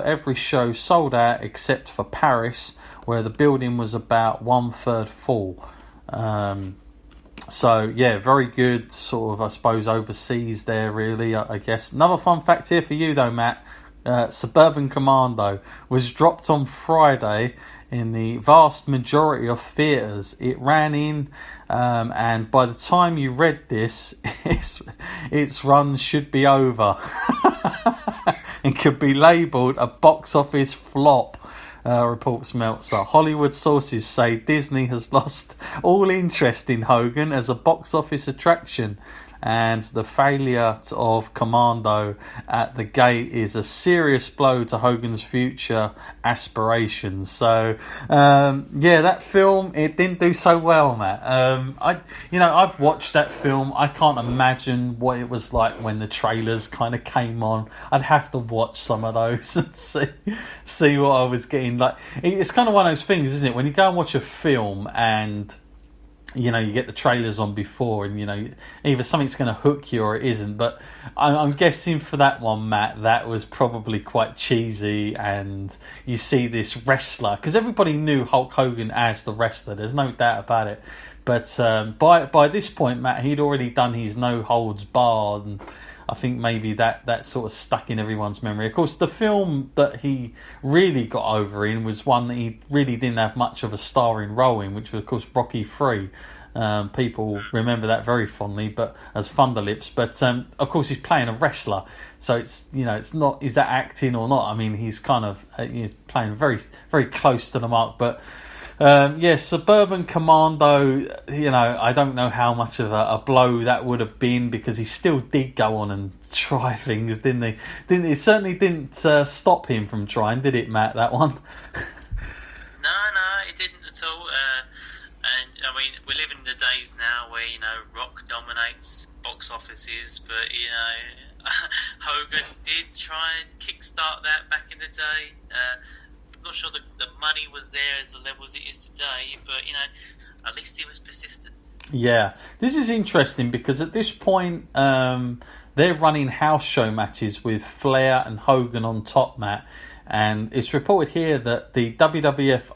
Every show sold out except for Paris, where the building was about 1/3 full. So yeah, very good sort of, I suppose, overseas there really, I guess. Another fun fact here for you though, Matt. Suburban Commando was dropped on Friday in the vast majority of theatres. It ran in, and by the time you read this, its run should be over and could be labelled a box office flop. Reports Meltzer. Hollywood sources say Disney has lost all interest in Hogan as a box office attraction, and the failure of Commando at the gate is a serious blow to Hogan's future aspirations. So, that film, it didn't do so well, Matt. I've watched that film. I can't imagine what it was like when the trailers kind of came on. I'd have to watch some of those and see what I was getting. Like, it's kind of one of those things, isn't it? When you go and watch a film and you get the trailers on before, and either something's going to hook you or it isn't. But I'm guessing for that one, Matt, that was probably quite cheesy. And you see this wrestler, because everybody knew Hulk Hogan as the wrestler. There's no doubt about it. But by this point, Matt, he'd already done his no holds barred, and I think maybe that sort of stuck in everyone's memory. Of course, the film that he really got over in was one that he really didn't have much of a starring role in, which was, of course, Rocky III. People remember that very fondly, but as Thunderlips. But of course, he's playing a wrestler, so it's not, is that acting or not? I mean, he's kind of playing very, very close to the mark, but. Suburban Commando, I don't know how much of a blow that would have been, because he still did go on and try things, didn't he? It certainly didn't stop him from trying, did it, Matt, that one? No, it didn't at all. And, I mean, we live in the days now where, rock dominates box offices, but, Hogan did try and kickstart that back in the day. I'm not sure the money was there as the level as it is today, but at least he was persistent. Yeah, this is interesting because at this point they're running house show matches with Flair and Hogan on top, Matt, and it's reported here that the WWF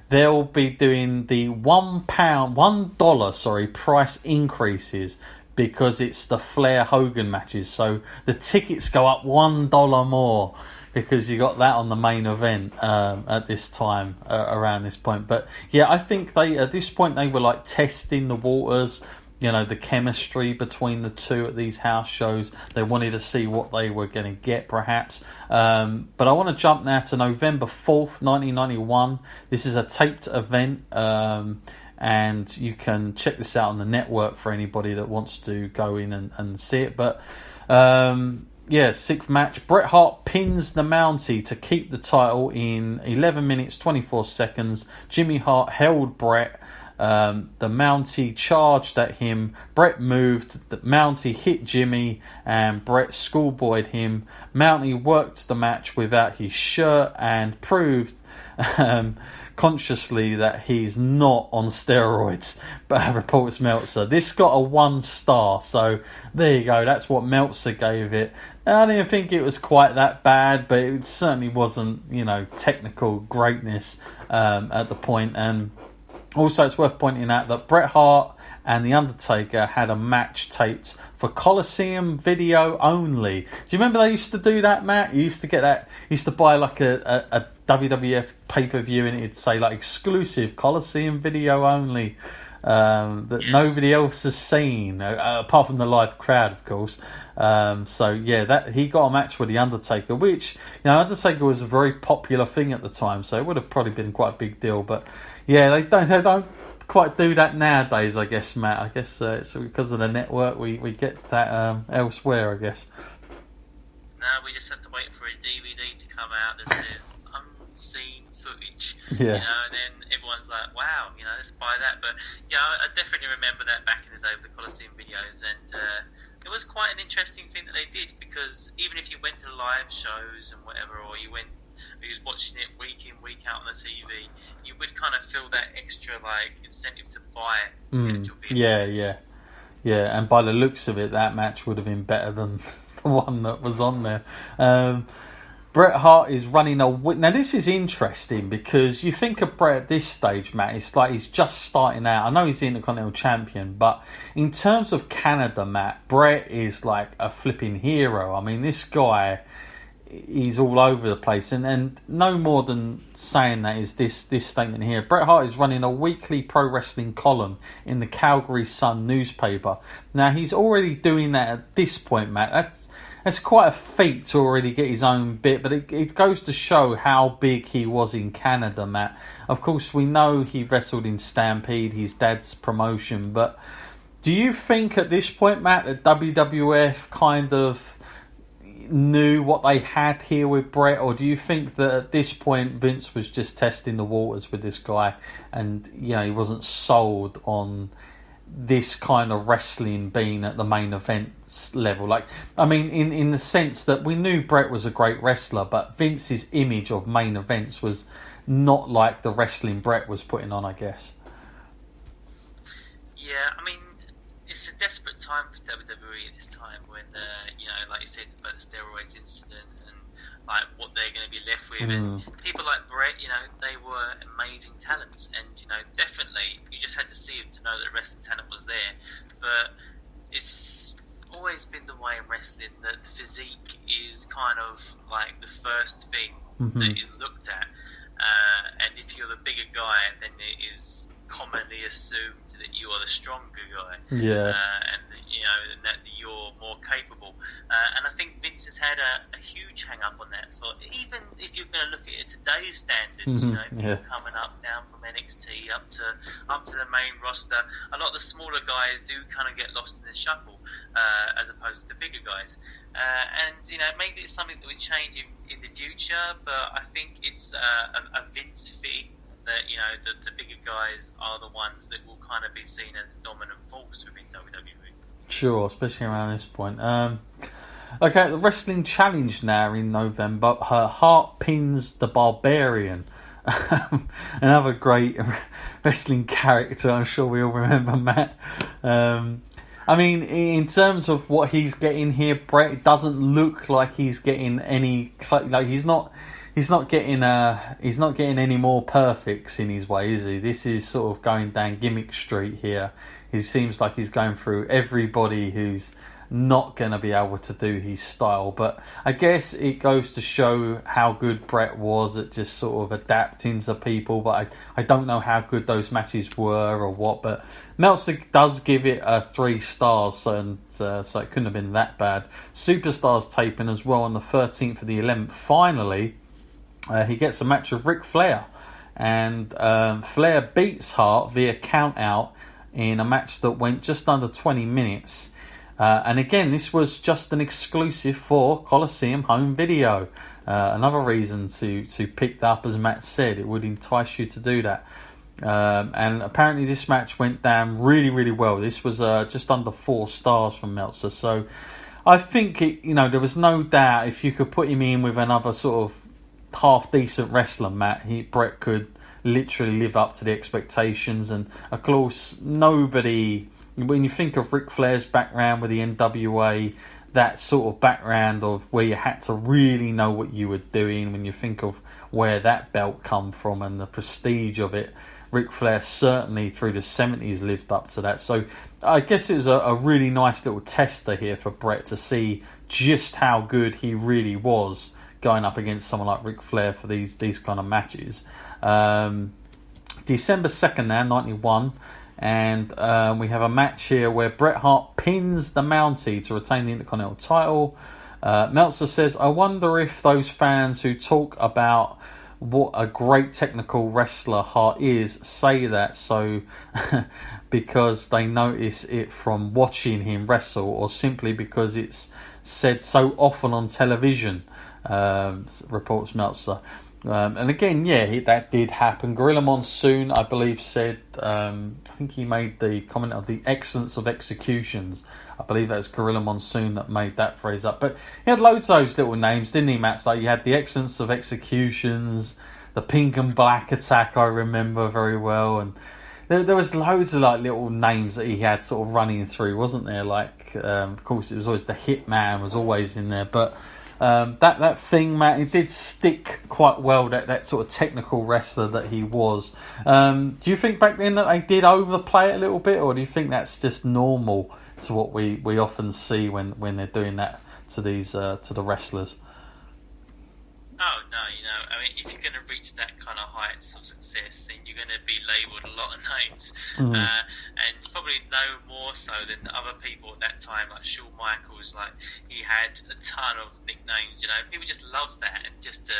they'll be doing the $1 price increases because it's the Flair Hogan matches, so the tickets go up $1 more. Because you got that on the main event at this time, around this point. But yeah, I think at this point they were like testing the waters, the chemistry between the two at these house shows. They wanted to see what they were going to get, perhaps. But I want to jump now to November 4th, 1991. This is a taped event, and you can check this out on the network for anybody that wants to go in and see it. But sixth match. Bret Hart pins the Mountie to keep the title in 11 minutes 24 seconds. Jimmy Hart held Bret. The Mountie charged at him. Bret moved. The Mountie hit Jimmy, and Bret schoolboyed him. Mountie worked the match without his shirt and proved consciously that he's not on steroids, but reports Meltzer. This got a 1 star, so there you go. That's what Meltzer gave it. I didn't think it was quite that bad, but it certainly wasn't, technical greatness at the point. And also, it's worth pointing out that Bret Hart and The Undertaker had a match taped for Coliseum video only. Do you remember they used to do that, Matt? You used to get that. You used to buy like a WWF pay-per-view and it'd say like exclusive Coliseum video only, that nobody else has seen, apart from the live crowd, of course. That he got a match with The Undertaker, which, Undertaker was a very popular thing at the time, so it would have probably been quite a big deal. But yeah, they don't quite do that nowadays, I guess, Matt. I guess it's because of the network we get that elsewhere, I guess. No, we just have to wait for a DVD to come out that says unseen footage. Yeah. And then everyone's like, wow, let's buy that. But yeah, I definitely remember that back in the day with the Coliseum videos, and it was quite an interesting thing that they did, because even if you went to live shows and whatever, or you was watching it week in, week out on the TV, you would kind of feel that extra incentive to buy it. Yeah, and by the looks of it, that match would have been better than the one that was on there. Bret Hart is running a... Now, this is interesting because you think of Bret at this stage, Matt, it's like he's just starting out. I know he's the Intercontinental Champion, but in terms of Canada, Matt, Bret is like a flipping hero. I mean, this guy, he's all over the place. And no more than saying that is this statement here. Bret Hart is running a weekly pro wrestling column in the Calgary Sun newspaper. Now, he's already doing that at this point, Matt. That's quite a feat to already get his own bit, but it goes to show how big he was in Canada, Matt. Of course, we know he wrestled in Stampede, his dad's promotion, but do you think at this point, Matt, that WWF kind of knew what they had here with Bret, or do you think that at this point Vince was just testing the waters with this guy and, you know, he wasn't sold on this kind of wrestling being at the main events level? Like, I mean, in the sense that we knew Bret was a great wrestler, but Vince's image of main events was not like the wrestling Bret was putting on, I guess. Yeah, I mean, it's a desperate time for WWE at this time when, you know, like you said, about the steroids incident and like what they're going to be left with. And people like Bret, you know, they were amazing talents, and you know, definitely you just had to see him to know that wrestling talent was there. But it's always been the way in wrestling that the physique is kind of like the first thing that is looked at, and if you're the bigger guy, then it is commonly assumed that you are the stronger guy, and you know, and that you're more capable. And I think Vince has had a huge hang up on that. For even if you're going to look at it today's standards, you know, people coming up down from NXT up to the main roster, a lot of the smaller guys do kind of get lost in the shuffle, as opposed to the bigger guys. And you know, maybe it's something that would change in the future, but I think it's a Vince thing. That, you know, the bigger guys are the ones that will kind of be seen as the dominant force within WWE. Sure, especially around this point. Okay, the Wrestling Challenge now in November. Hart pins the Barbarian. Another great wrestling character, I'm sure we all remember, Matt. I mean, in terms of what he's getting here, Bret, it doesn't look like he's getting any... Like, he's not getting any more perfects in his way, is he? This is sort of going down gimmick street here. He seems like he's going through everybody who's not going to be able to do his style. But I guess it goes to show how good Bret was at just sort of adapting to people. But I don't know how good those matches were or what. But Meltzer does give it 3 stars, and so it couldn't have been that bad. Superstars taping as well on the 13th of the 11th. Finally, he gets a match with Ric Flair, and Flair beats Hart via count out in a match that went just under 20 minutes. And again, this was just an exclusive for Coliseum home video. Another reason to pick that up, as Matt said, it would entice you to do that. And apparently this match went down really, really well. This was just under 4 stars from Meltzer. So I think there was no doubt if you could put him in with another sort of half decent wrestler, Matt, Bret could literally live up to the expectations. And of course, nobody, when you think of Ric Flair's background with the NWA, that sort of background of where you had to really know what you were doing, when you think of where that belt come from and the prestige of it, Ric Flair certainly through the 70s lived up to that. So I guess it was a really nice little tester here for Bret to see just how good he really was going up against someone like Ric Flair for these kind of matches. December 2nd now, 91, and we have a match here where Bret Hart pins the Mountie to retain the Intercontinental title. Meltzer says, I wonder if those fans who talk about what a great technical wrestler Hart is say that so because they notice it from watching him wrestle, or simply because it's said so often on television. Reports Meltzer. And again, that did happen. Gorilla Monsoon, I believe, said, I think he made the comment of the excellence of executions. I believe that was Gorilla Monsoon that made that phrase up. But he had loads of those little names, didn't he, Matt? Like you had the excellence of executions, the pink and black attack, I remember very well. And there was loads of like little names that he had sort of running through, wasn't there? Like, of course, it was always the Hitman was always in there. But that thing, Matt, it did stick quite well, that sort of technical wrestler that he was. Do you think back then that they did overplay it a little bit, or do you think that's just normal to what we often see when they're doing that to these to the wrestlers? Oh no, I mean, if you're going to reach that kind of heights of success, then you're going to be labelled a lot of names, and probably no more so than other people at that time, like Shawn Michaels. Like, he had a ton of nicknames. People just love that, and just to.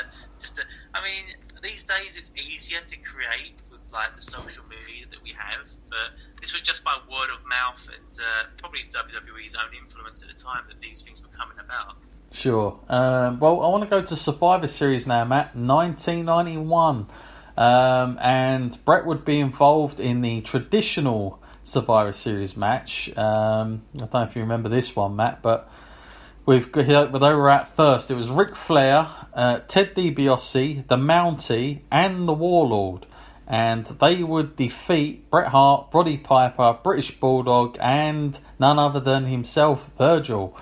I mean, these days it's easier to create with like the social media that we have, but this was just by word of mouth and probably WWE's own influence at the time that these things were coming about. Sure. Well, I want to go to Survivor Series now, Matt. 1991. And Bret would be involved in the traditional Survivor Series match. I don't know if you remember this one, Matt, but they were at first. It was Ric Flair, Ted DiBiase, the Mountie, and the Warlord. And they would defeat Bret Hart, Roddy Piper, British Bulldog, and none other than himself, Virgil.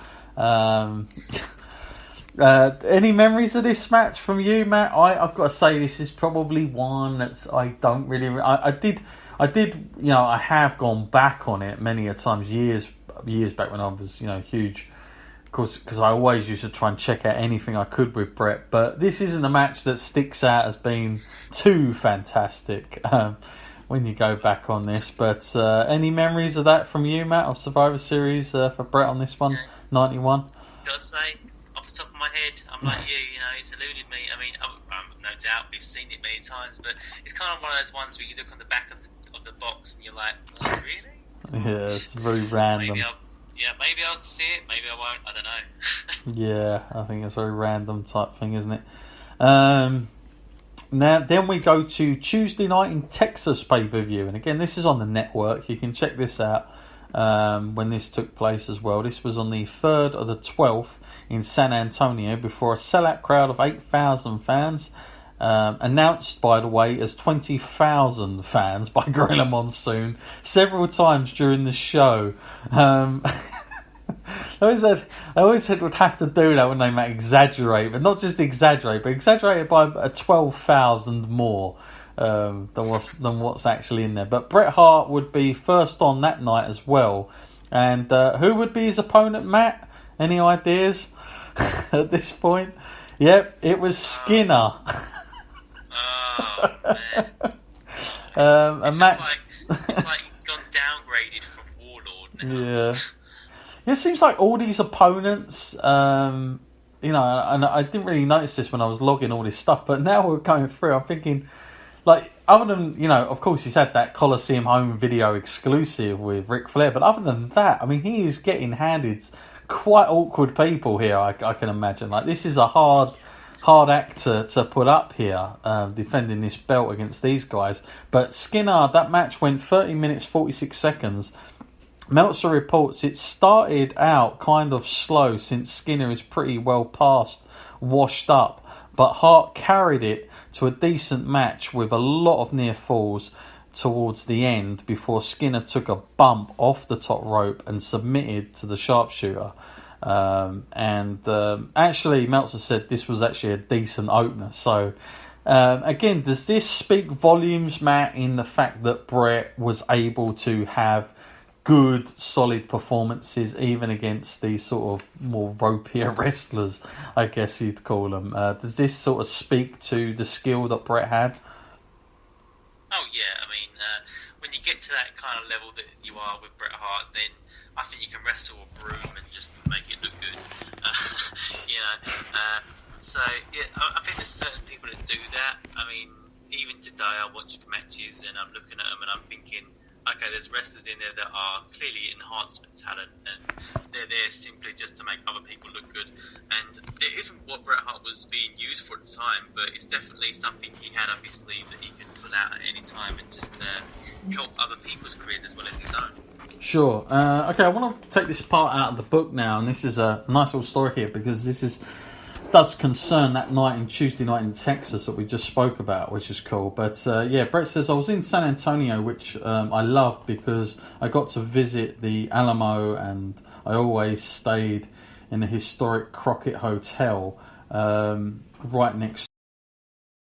Any memories of this match from you, Matt? I've got to say, this is probably one that's I don't really. I did. I have gone back on it many a times, years back when I was huge. Of course, because I always used to try and check out anything I could with Bret. But this isn't a match that sticks out as being too fantastic when you go back on this. But any memories of that from you, Matt, of Survivor Series for Bret on this one, 91? Gotta say, off the top of my head, I'm like you, it's eluded me. I mean, no doubt we've seen it many times, but it's kind of one of those ones where you look on the back of the box and you're like, oh, really? Yeah, it's very random. Maybe I'll see it, maybe I won't, I don't know. Yeah, I think it's a very random type thing, isn't it? Now, then we go to Tuesday night in Texas pay-per-view, and again, this is on the network. You can check this out when this took place as well. This was on the 3rd of the 12th in San Antonio before a sellout crowd of 8,000 fans. Announced, by the way, as 20,000 fans by Gorilla Monsoon several times during the show. I always said would have to do that when they might exaggerate, but not just exaggerate, but exaggerate it by 12,000 more than what's actually in there. But Bret Hart would be first on that night as well. And who would be his opponent, Matt? Any ideas at this point? Yep, it was Skinner. Oh, man. A match. It's like he's gone downgraded from Warlord now. Yeah. It seems like all these opponents, and I didn't really notice this when I was logging all this stuff, but now we're going through, I'm thinking, like, other than, of course he's had that Coliseum home video exclusive with Ric Flair, but other than that, I mean, he is getting handed quite awkward people here, I can imagine. Like, this is a hard act to put up here, defending this belt against these guys. But Skinner, that match went 30 minutes 46 seconds. Meltzer reports it started out kind of slow since Skinner is pretty well past washed up, but Hart carried it to a decent match with a lot of near falls towards the end before Skinner took a bump off the top rope and submitted to the sharpshooter. Actually, Meltzer said this was actually a decent opener. So, again, does this speak volumes, Matt, in the fact that Bret was able to have good, solid performances even against these sort of more ropier wrestlers, I guess you'd call them? Does this sort of speak to the skill that Bret had? Oh, yeah. I mean, when you get to that kind of level that you are with Bret Hart, then I think you can wrestle a broom and just make it look good. I think there's certain people that do that. I mean, even today I watch matches and I'm looking at them and I'm thinking, okay, there's wrestlers in there that are clearly enhancement talent and they're there simply just to make other people look good. And it isn't what Bret Hart was being used for at the time, but it's definitely something he had up his sleeve that he can pull out at any time and just help other people's careers as well as his own. Sure. Okay, I want to take this part out of the book now, and this is a nice little story here because this does concern that Tuesday night in Texas that we just spoke about, which is cool. But Bret says, I was in San Antonio, which I loved because I got to visit the Alamo and I always stayed in the historic Crockett Hotel right next